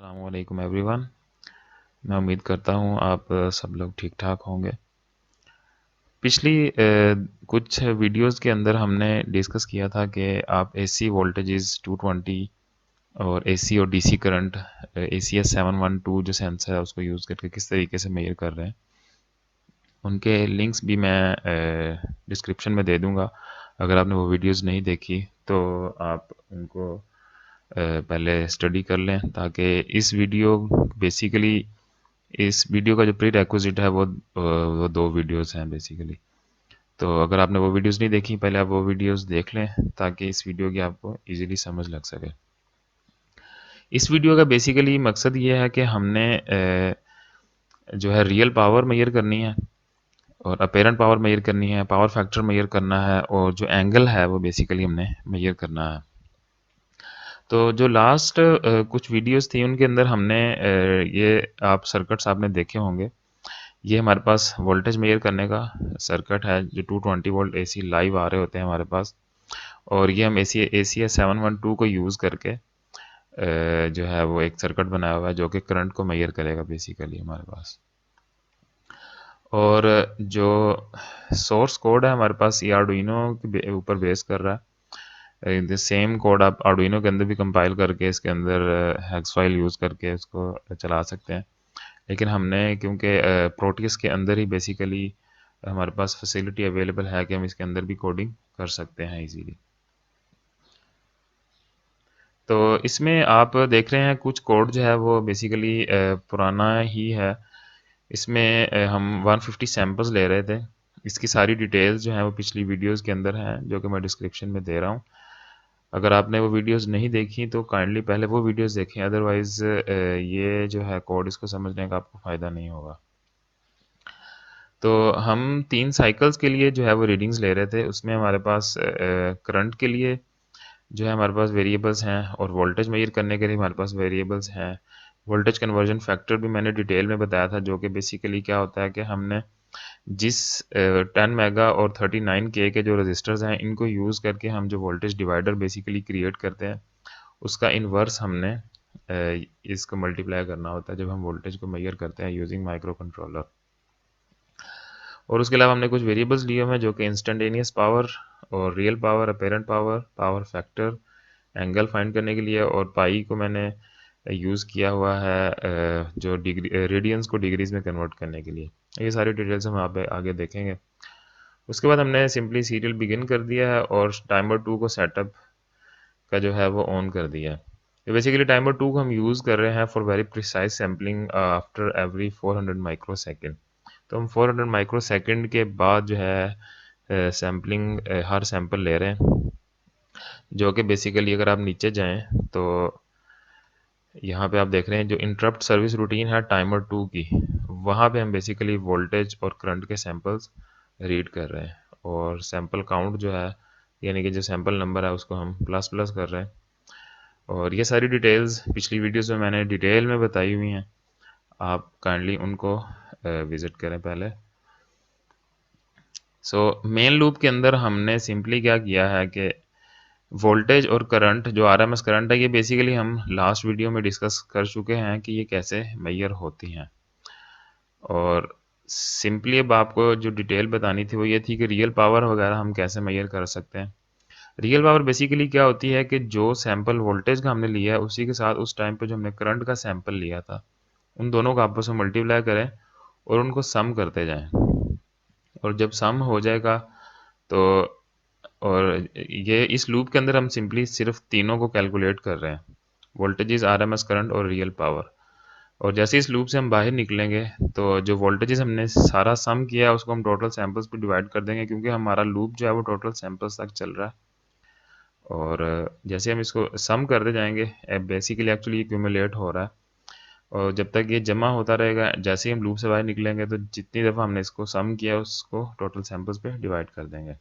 अस्सलामुअलैकुम एवरीवन। मैं उम्मीद करता हूँ आप सब लोग ठीक ठाक होंगे। पिछली कुछ वीडियोस के अंदर हमने डिस्कस किया था कि आप एसी वोल्टेजेस 220 और एसी और डीसी करंट ACS 712 जो सेंसर है उसको यूज़ करके किस तरीके से मेजर कर रहे हैं। उनके लिंक्स भी मैं डिस्क्रिप्शन में दे दूँगा। अगर आपने वो वीडियोस नहीं देखी तो आप उनको पहले स्टडी कर लें, ताकि इस वीडियो का जो प्री रिक्विजिट है वो दो वीडियोस हैं बेसिकली। तो अगर आपने वो वीडियोस नहीं देखी, पहले आप वो वीडियोस देख लें ताकि इस वीडियो की आपको इजीली समझ लग सके। इस वीडियो का बेसिकली मकसद ये है कि हमने जो है रियल पावर मेजर करनी है और अपेरेंट पावर मेजर करनी है, पावर फैक्टर मेजर करना है और जो एंगल है वो बेसिकली हमने मेजर करना है। तो जो लास्ट कुछ वीडियोस थी उनके अंदर हमने ये आप सर्किट्स आपने देखे होंगे। ये हमारे पास वोल्टेज मेजर करने का सर्किट है जो 220 वोल्ट एसी लाइव आ रहे होते हैं हमारे पास, और ये हम एसी 712 को यूज़ करके जो है वो एक सर्किट बनाया हुआ है जो कि करंट को मेजर करेगा बेसिकली हमारे पास। और जो सोर्स कोड है हमारे पास ये आर्डुइनो के ऊपर बेस कर रहा है। सेम कोड आप आर्डुइनो के अंदर भी कंपाइल करके इसके अंदर हेक्स फाइल यूज़ करके इसको चला सकते हैं, लेकिन हमने क्योंकि प्रोटियस के अंदर ही बेसिकली हमारे पास फैसिलिटी अवेलेबल है कि हम इसके अंदर भी कोडिंग कर सकते हैं इजीली। तो इसमें आप देख रहे हैं कुछ कोड जो है वो बेसिकली पुराना ही है। इसमें हम 150 सैम्पल्स ले रहे थे। इसकी सारी डिटेल्स जो हैं वो पिछली वीडियोस के अंदर हैं जो कि मैं डिस्क्रिप्शन में दे रहा हूँ। अगर आपने वो वीडियोस नहीं देखी तो काइंडली पहले वो वीडियोस देखें, अदरवाइज़ ये जो है कोड इसको समझने का आपको फ़ायदा नहीं होगा। तो हम 3 साइकिल्स के लिए जो है वो रीडिंग्स ले रहे थे। उसमें हमारे पास करंट के लिए जो है हमारे पास वेरिएबल्स हैं और वोल्टेज मेजर करने के लिए हमारे पास वेरिएबल्स हैं। वोल्टेज कन्वर्जन फैक्टर भी मैंने डिटेल में बताया था, जो कि बेसिकली क्या होता है कि हमने जिस 10 मेगा और 39K के जो रजिस्टर्स हैं इनको यूज़ करके हम जो वोल्टेज डिवाइडर बेसिकली क्रिएट करते हैं उसका इन्वर्स हमने इसको मल्टीप्लाई करना होता है जब हम वोल्टेज को मेजर करते हैं यूजिंग माइक्रो कंट्रोलर। और उसके अलावा हमने कुछ वेरिएबल्स लिए हुए हैं जो कि इंस्टेंटेनियस पावर और real power, apparent power, power factor, angle find करने के लिए, और पाई को मैंने यूज़ किया हुआ है जो डिग्री रेडियंस को डिग्रीज में कन्वर्ट करने के लिए। ये सारी डिटेल्स हम आप आगे देखेंगे। उसके बाद हमने सिंपली सीरियल बिगिन कर दिया है और टाइमर 2 को सेटअप का जो है वो ऑन कर दिया है। तो बेसिकली टाइमर 2 को हम यूज़ कर रहे हैं for very precise sampling after every 400 micro second. तो हम 400 माइक्रो सेकेंड के बाद जो है सैम्पलिंग हर सैंपल ले रहे हैं, जो कि बेसिकली अगर आप नीचे जाएं तो यहाँ पे आप देख रहे हैं जो इंटरप्ट सर्विस रूटीन है टाइमर 2 की, वहाँ पे हम बेसिकली वोल्टेज और करंट के सैंपल्स रीड कर रहे हैं और सैंपल काउंट जो है यानी कि जो सैंपल नंबर है उसको हम प्लस प्लस कर रहे हैं। और ये सारी डिटेल्स पिछली वीडियोस में मैंने डिटेल में बताई हुई हैं, आप काइंडली उनको विज़िट करें पहले। सो मेन लूप के अंदर हमने सिंपली क्या किया है कि वोल्टेज और करंट जो आरएमएस करंट है ये बेसिकली हम लास्ट वीडियो में डिस्कस कर चुके हैं कि ये कैसे मेजर होती हैं। और सिंपली अब आपको जो डिटेल बतानी थी वो ये थी कि रियल पावर वगैरह हम कैसे मेजर कर सकते हैं। रियल पावर बेसिकली क्या होती है कि जो सैंपल वोल्टेज का हमने लिया है उसी के साथ उस टाइम पे जो हमने करंट का सैंपल लिया था उन दोनों को आपस में मल्टीप्लाई करें और उनको सम करते जाएं, और जब सम हो जाएगा तो और ये इस लूप के अंदर हम सिंपली सिर्फ तीनों को कैलकुलेट कर रहे हैं, वोल्टेजेस, आरएमएस करंट और रियल पावर। और जैसे इस लूप से हम बाहर निकलेंगे तो जो वोल्टेजेस हमने सारा सम किया है उसको हम टोटल सैंपल्स पे डिवाइड कर देंगे, क्योंकि हमारा लूप जो है वो टोटल सैंपल्स तक चल रहा है। और जैसे हम इसको सम करते जाएंगे बेसिकली एक्चुअली एक्यूमुलेट हो रहा है, और जब तक ये जमा होता रहेगा जैसे ही हम लूप से बाहर निकलेंगे तो जितनी दफ़ा हमने इसको सम किया उसको टोटल सैंपल्स पे डिवाइड कर देंगे।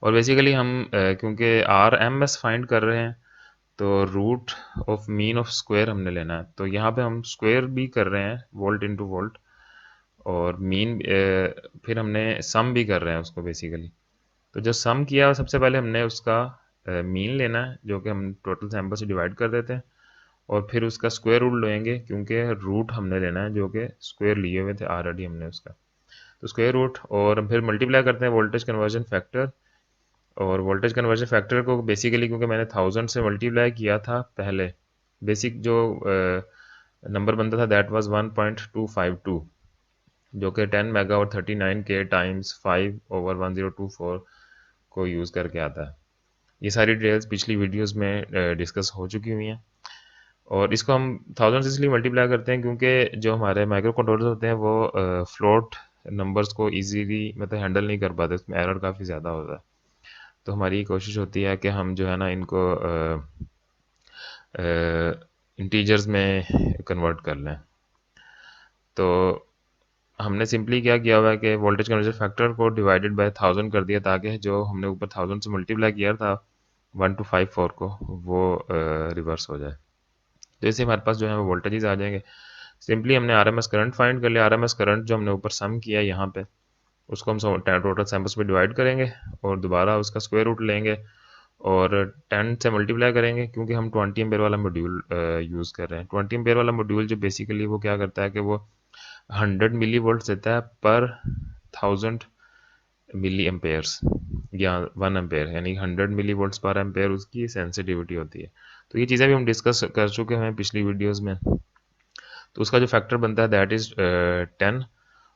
और बेसिकली हम क्योंकि आर एम एस फाइंड कर रहे हैं तो root of mean of square हमने लेना है, तो यहाँ पे हम स्क्वायर भी कर रहे हैं वोल्ट इनटू वोल्ट, और मीन फिर हमने सम भी कर रहे हैं उसको बेसिकली। तो जो सम किया सबसे पहले हमने उसका मीन लेना है जो कि हम टोटल सैंपल से डिवाइड कर देते हैं, और फिर उसका स्क्वायर रूट लेंगे, क्योंकि रूट हमने लेना है जो कि स्क्वायर लिए हुए थे ऑलरेडी हमने उसका, तो स्क्वायर रूट, और फिर मल्टीप्लाई करते हैं वोल्टेज कन्वर्जन फैक्टर। और वोल्टेज कन्वर्जन फैक्टर को बेसिकली क्योंकि मैंने 1000 से मल्टीप्लाई किया था पहले, बेसिक जो नंबर बनता था दैट वाज 1.252, जो कि 10 मेगा और 39 के टाइम्स 5/1024 को यूज़ करके आता है। ये सारी डिटेल्स पिछली वीडियोस में डिस्कस हो चुकी हुई हैं। और इसको हम 1000 से इसलिए मल्टीप्लाई करते हैं क्योंकि जो हमारे माइक्रो कंट्रोलर्स होते हैं वो फ्लोट नंबर्स को इजीली मतलब हैंडल नहीं कर पाते, उसमें एरर काफ़ी ज़्यादा होता है। तो हमारी कोशिश होती है कि हम जो है ना इनको इंटीजर्स में कन्वर्ट कर लें। तो हमने सिंपली क्या किया हुआ है कि वोल्टेज कन्वर्जन फैक्टर को डिवाइडेड बाय 1000 कर दिया, ताकि जो हमने ऊपर 1000 से मल्टीप्लाई किया था 1254 को, वो रिवर्स हो जाए। तो इससे हमारे पास जो है वो वोल्टेजेस आ जाएंगे। सिंपली हमने आरएमएस करंट फाइंड कर लिया। आरएमएस करंट जो हमने ऊपर सम किया यहाँ पे, उसको हम टोटल सैम्पल्स पे डिवाइड करेंगे और दोबारा उसका स्क्वायर रूट लेंगे और 10 से मल्टीप्लाई करेंगे, क्योंकि हम 20 एम्पेयर वाला मॉड्यूल यूज़ कर रहे हैं। 20 एम्पेयर वाला मॉड्यूल जो बेसिकली वो क्या करता है कि वो 100 मिली वोल्ट देता है पर 1000 मिली एम्पेयर्स या 1 एम्पेयर, यानी 100 मिली वोल्ट्स पर एम्पेयर उसकी सेंसिटिविटी होती है। तो ये चीज़ें भी हम डिस्कस कर चुके हैं पिछली वीडियोस में। तो उसका जो फैक्टर बनता है दैट इज़ 10,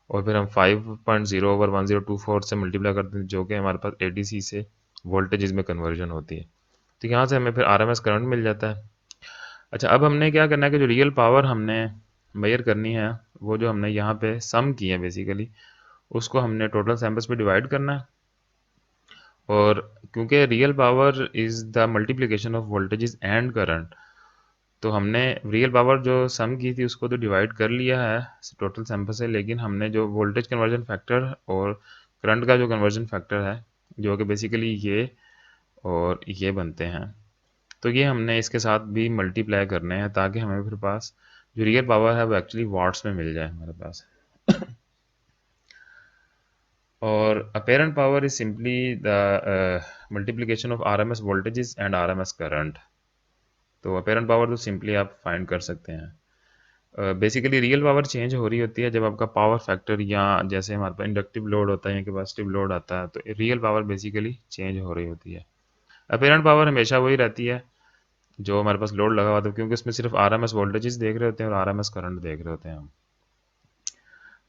और फिर हम 5.0/1024 से मल्टीप्लाई करते हैं, जो कि हमारे पास एडीसी से वोल्टेज में कन्वर्जन होती है। तो यहाँ से हमें फिर आरएमएस करंट मिल जाता है। अच्छा, अब हमने क्या करना है कि जो रियल पावर हमने मेजर करनी है, वो जो हमने यहाँ पे सम की है बेसिकली, उसको हमने टोटल सैम्पल्स पे डिवाइड करना है। और क्योंकि real power is the multiplication of voltages and current, तो हमने रियल पावर जो सम की थी उसको तो डिवाइड कर लिया है टोटल सैंपल से, लेकिन हमने जो वोल्टेज कन्वर्जन फैक्टर और करंट का जो कन्वर्जन फैक्टर है, जो कि बेसिकली ये और ये बनते हैं, तो ये हमने इसके साथ भी मल्टीप्लाई करने हैं, ताकि हमें फिर पास जो रियल पावर है वो एक्चुअली वाट्स में मिल जाए हमारे पास। और apparent power is simply the multiplication of RMS voltages and RMS current. तो अपेरेंट पावर तो सिंपली आप फाइंड कर सकते हैं। बेसिकली रियल पावर चेंज हो रही होती है जब आपका पावर फैक्टर, या जैसे हमारे पास इंडक्टिव लोड होता है या कैपेसिटिव लोड आता है, तो रियल पावर बेसिकली चेंज हो रही होती है। अपेरेंट पावर हमेशा वही रहती है जो हमारे पास लोड लगा हुआ था, क्योंकि उसमें सिर्फ आरएमएस वोल्टेजेस देख रहे होते हैं और आरएमएस करंट देख रहे होते हैं हम।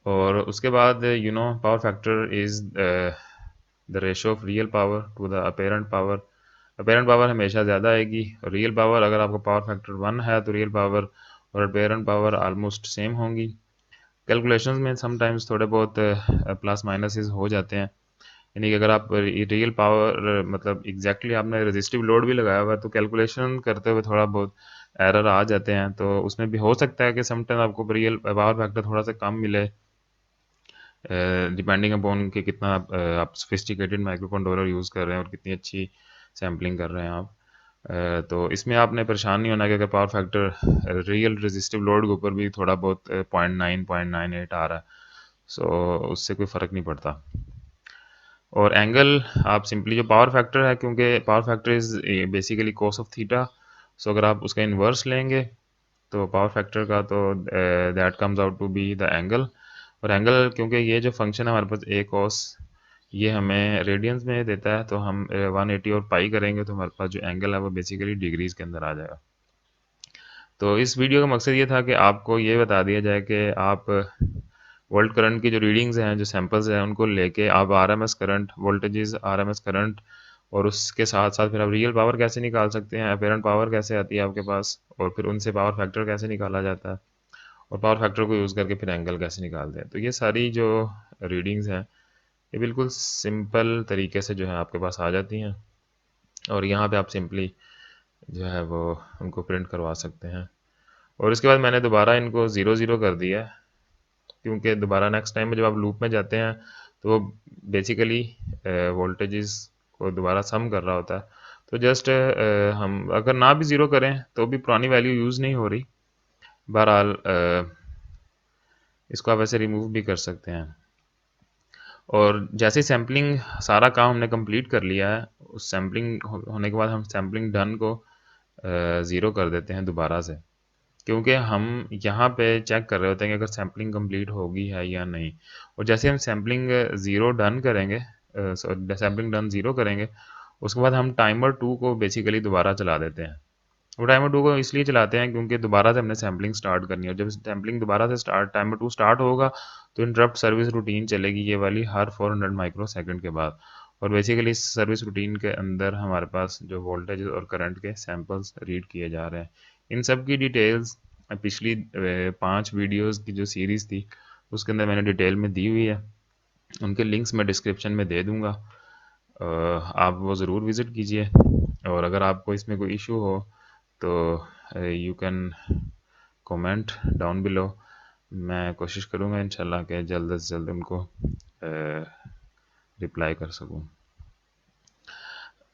और उसके बाद power factor is the ratio of real power to the apparent power. Apparent power हमेशा ज़्यादा आएगी, रियल पावर अगर आपका पावर फैक्टर 1 है तो रियल पावर और अपेरेंट पावर ऑलमोस्ट सेम होंगी। कैलकुलेशंस में समटाइम्स थोड़े बहुत प्लस माइनसेस हो जाते हैं, यानी कि अगर आप रियल पावर मतलब एग्जैक्टली आपने रेजिस्टिव लोड भी लगाया हुआ है तो कैलकुलेशन करते हुए थोड़ा बहुत एरर आ जाते हैं, तो उसमें भी हो सकता है कि समटाइम आपको रियल पावर फैक्टर थोड़ा सा कम मिले, डिपेंडिंग अपॉन कि कितना आप सोफिस्टिकेटेड माइक्रो कंट्रोलर यूज़ कर रहे हैं और कितनी अच्छी सैम्पलिंग कर रहे हैं आप। तो इसमें आपने परेशान नहीं होना कि अगर power factor real resistive load के ऊपर भी थोड़ा बहुत 0.9 0.98 आ रहा है, सो उससे कोई फ़र्क नहीं पड़ता। और एंगल आप सिंपली जो पावर फैक्टर है, क्योंकि power factor is basically cos of theta, so अगर आप उसका इन्वर्स लेंगे तो पावर फैक्टर का, तो that comes out to be the angle. और एंगल क्योंकि ये जो फंक्शन है हमारे पास ए कॉस, ये हमें रेडियंस में देता है, तो हम 180 और पाई करेंगे तो हमारे पास जो एंगल है वो बेसिकली डिग्रीज के अंदर आ जाएगा। तो इस वीडियो का मकसद ये था कि आपको ये बता दिया जाए कि आप वोल्ट करंट की जो रीडिंग्स हैं, जो सैंपल्स हैं, उनको लेके आप RMS current voltages, RMS current, और उसके साथ साथ फिर आप रियल पावर कैसे निकाल सकते हैं, अपेरेंट पावर कैसे आती है आपके पास, और फिर उनसे पावर फैक्टर कैसे निकाला जाता है, और पावर फैक्टर को यूज़ करके फिर एंगल कैसे निकालते हैं। तो ये सारी जो रीडिंग्स हैं ये बिल्कुल सिंपल तरीके से जो है आपके पास आ जाती हैं, और यहाँ पे आप सिंपली जो है वो उनको प्रिंट करवा सकते हैं। और इसके बाद मैंने दोबारा इनको 0 0 कर दिया है, क्योंकि दोबारा नेक्स्ट टाइम में जब आप लूप में जाते हैं तो वो बेसिकली वोल्टेजेस को दोबारा सम कर रहा होता है। तो जस्ट हम अगर ना भी ज़ीरो करें तो भी पुरानी वैल्यू यूज़ नहीं हो रही। बहरहाल इसको आप ऐसे रिमूव भी कर सकते हैं। और जैसे सैम्पलिंग सारा काम हमने कंप्लीट कर लिया है, उस सैम्पलिंग होने के बाद हम सैम्पलिंग डन को ज़ीरो कर देते हैं दोबारा से। क्योंकि हम यहाँ पे चेक कर रहे होते हैं कि अगर सैम्पलिंग कंप्लीट होगी है या नहीं। और जैसे हम सैम्पलिंग ज़ीरो डन करेंगे, सैम्पलिंग डन ज़ीरो करेंगे, उसके बाद हम टाइमर 2 को बेसिकली दोबारा चला देते हैं। वो टाइमर 2 को इसलिए चलाते हैं क्योंकि दोबारा से हमने सैम्पलिंग स्टार्ट करनी है, और जब सैम्पलिंग दोबारा से टाइमर 2 स्टार्ट होगा तो इंटरप्ट सर्विस रूटीन चलेगी ये वाली हर 400 माइक्रो सेकंड के बाद। और बेसिकली इस सर्विस रूटीन के अंदर हमारे पास जो वोल्टेज और करंट के सैंपल्स रीड किए जा रहे हैं। इन सब की डिटेल्स पिछली 5 वीडियोस की जो सीरीज़ थी उसके अंदर मैंने डिटेल में दी हुई है, उनके लिंक्स मैं डिस्क्रिप्शन में दे दूँगा। आप वो ज़रूर विज़िट कीजिए, और अगर आपको इसमें कोई इशू हो तो you can comment down below. मैं कोशिश करूँगा इंशाल्लाह कि जल्द से जल्द उनको रिप्लाई कर सकूँ।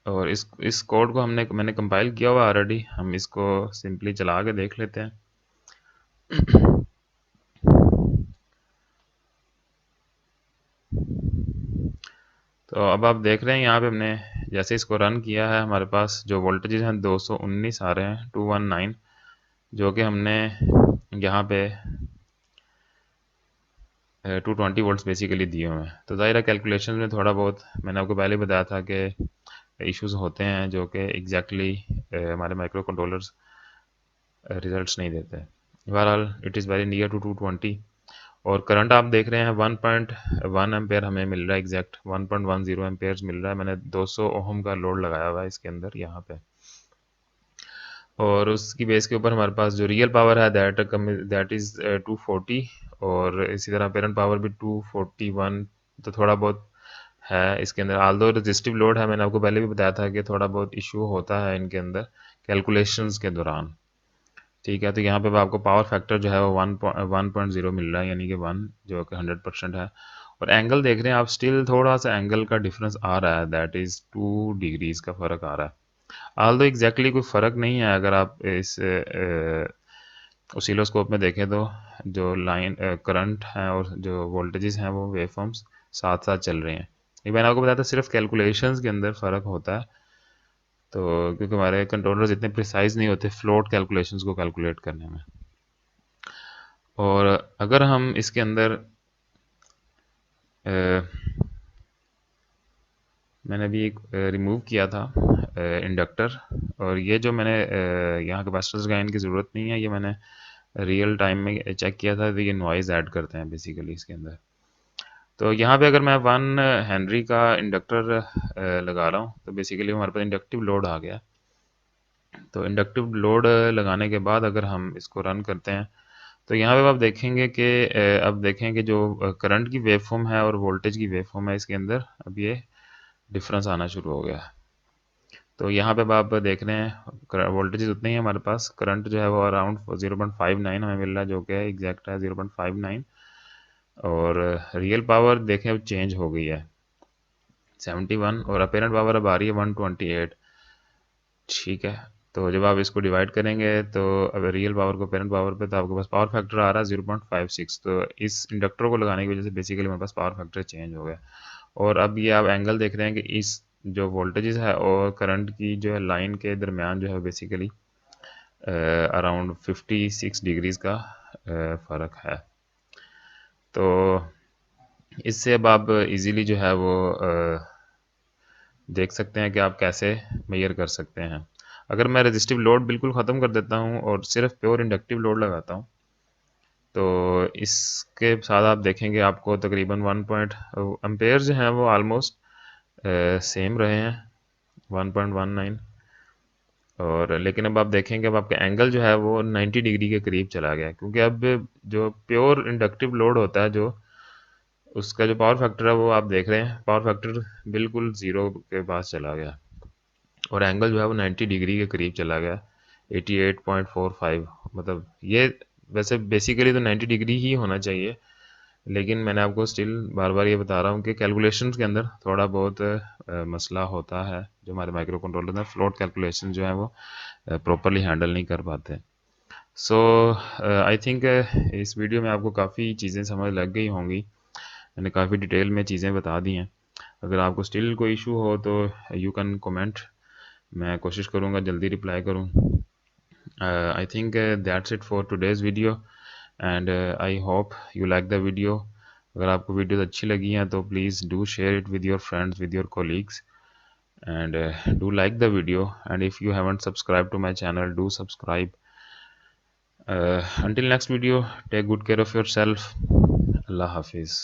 और इस कोड को मैंने कंपाइल किया हुआ ऑलरेडी, हम इसको सिंपली चला के देख लेते हैं। तो अब आप देख रहे हैं यहाँ पे हमने जैसे इसको रन किया है, हमारे पास जो वोल्टेजेस हैं 219 आ रहे हैं, 219, जो कि हमने यहाँ पे 220 वोल्ट्स बेसिकली दिए हुए हैं। तो ज़ाहिर है कैलकुलेशन में थोड़ा बहुत मैंने आपको पहले बताया था कि इश्यूज होते हैं जो कि एग्जैक्टली हमारे माइक्रो कंट्रोलर्स रिजल्ट्स नहीं देते। बहरहाल it is very near to 220। और करंट आप देख रहे हैं 1.1 एम्पेयर हमें मिल रहा है, एग्जैक्ट 1.10 एम्पेयर मिल रहा है। मैंने 200 ओहम का लोड लगाया हुआ है इसके अंदर यहाँ पे, और उसकी बेस के ऊपर हमारे पास जो रियल पावर है दैट इज़ 240, और इसी तरह पेरेंट पावर भी 241। तो थोड़ा बहुत है इसके अंदर, आल्दो रेजिस्टिव लोड है, मैंने आपको पहले भी बताया था कि थोड़ा बहुत इशू होता है इनके अंदर कैलकुलेशंस के दौरान। ठीक है, तो यहाँ पे आपको पावर फैक्टर जो है वो 1.0 मिल रहा है, यानी कि 1, जो कि 100% है। और एंगल देख रहे हैं आप, स्टिल थोड़ा सा एंगल का डिफरेंस आ रहा है, दैट इज़ 2 डिग्रीज का फ़र्क आ रहा है। आल्दो एग्जैक्टली कोई फ़र्क नहीं है, अगर आप इस ओसिलोस्कोप में देखें तो जो लाइन करंट है और जो वोल्टेजेस हैं वो वेवफॉर्म्स साथ साथ चल रहे हैं। ये मैंने आपको बताया था सिर्फ कैलकुलेशंस के अंदर फ़र्क होता है, तो क्योंकि हमारे कंट्रोलर्स इतने प्रिसाइज नहीं होते फ्लोट कैलकुलेशंस को कैलकुलेट करने में। और अगर हम इसके अंदर मैंने अभी एक रिमूव किया था इंडक्टर, और ये जो मैंने यहाँ कैपेसिटर्स का इनकी ज़रूरत नहीं है, ये मैंने रियल टाइम में चेक किया था, तो ये नॉइज़ ऐड करते हैं बेसिकली इसके अंदर। तो यहाँ पे अगर मैं 1 हेनरी का इंडक्टर लगा रहा हूँ तो बेसिकली हमारे पास इंडक्टिव लोड आ गया। तो इंडक्टिव लोड लगाने के बाद अगर हम इसको रन करते हैं तो यहाँ पे आप देखेंगे कि अब देखें कि जो करंट की वेवफॉर्म है और वोल्टेज की वेवफॉर्म है इसके अंदर अब ये डिफरेंस आना शुरू हो गया है। तो यहाँ पे अब आप देख रहे हैं वोल्टेज उतने ही हमारे पास, करंट जो है वो अराउंड 0.59 हमें मिल रहा है, जो कि एग्जैक्ट है 0.59। और रियल पावर देखें अब चेंज हो गई है 71, और अपेरेंट पावर अब आ रही है 128। ठीक है, तो जब आप इसको डिवाइड करेंगे तो अब रियल पावर को पेरेंट पावर पे, तो आपके पास पावर फैक्टर आ रहा है 0.56। तो इस इंडक्टर को लगाने की वजह से बेसिकली हमारे पास पावर फैक्टर चेंज हो गया। और अब ये आप एंगल देख रहे हैं कि इस जो वोल्टेजेस है और करंट की जो है लाइन के दरमियान जो है बेसिकली अराउंड 56 डिग्रीज का फ़र्क है। तो इससे अब आप इजीली जो है वो देख सकते हैं कि आप कैसे मेजर कर सकते हैं। अगर मैं रेजिस्टिव लोड बिल्कुल ख़त्म कर देता हूँ और सिर्फ प्योर इंडक्टिव लोड लगाता हूँ तो इसके साथ आप देखेंगे आपको तकरीबन 1 पॉइंट एम्पेयर जो हैं वो आलमोस्ट सेम रहे हैं 1.19। और लेकिन अब आप देखेंगे अब आपका एंगल जो है वो 90 डिग्री के करीब चला गया, क्योंकि अब जो प्योर इंडक्टिव लोड होता है जो उसका जो पावर फैक्टर है वो आप देख रहे हैं, पावर फैक्टर बिल्कुल ज़ीरो के पास चला गया, और एंगल जो है वो 90 डिग्री के करीब चला गया 88.45। मतलब ये वैसे बेसिकली तो 90 डिग्री ही होना चाहिए, लेकिन मैंने आपको स्टिल बार बार ये बता रहा हूँ कि कैलकुलेशंस के अंदर थोड़ा बहुत मसला होता है, जो हमारे माइक्रो कंट्रोलर हैं फ्लोट कैलकुलेशन जो है वो प्रॉपरली हैंडल नहीं कर पाते। सो आई थिंक इस वीडियो में आपको काफ़ी चीज़ें समझ लग गई होंगी, मैंने काफ़ी डिटेल में चीज़ें बता दी हैं। अगर आपको स्टिल कोई इशू हो तो यू कैन कमेंट, मैं कोशिश करूँगा जल्दी रिप्लाई करूँ। I think that's it for today's video, and I hope you like the video. अगर आपको वीडियोस अच्छी लगी हैं तो please do share it with your friends, with your colleagues, and do like the video. And if you haven't subscribed to my channel, do subscribe. Until next video, take good care of yourself. Allah Hafiz.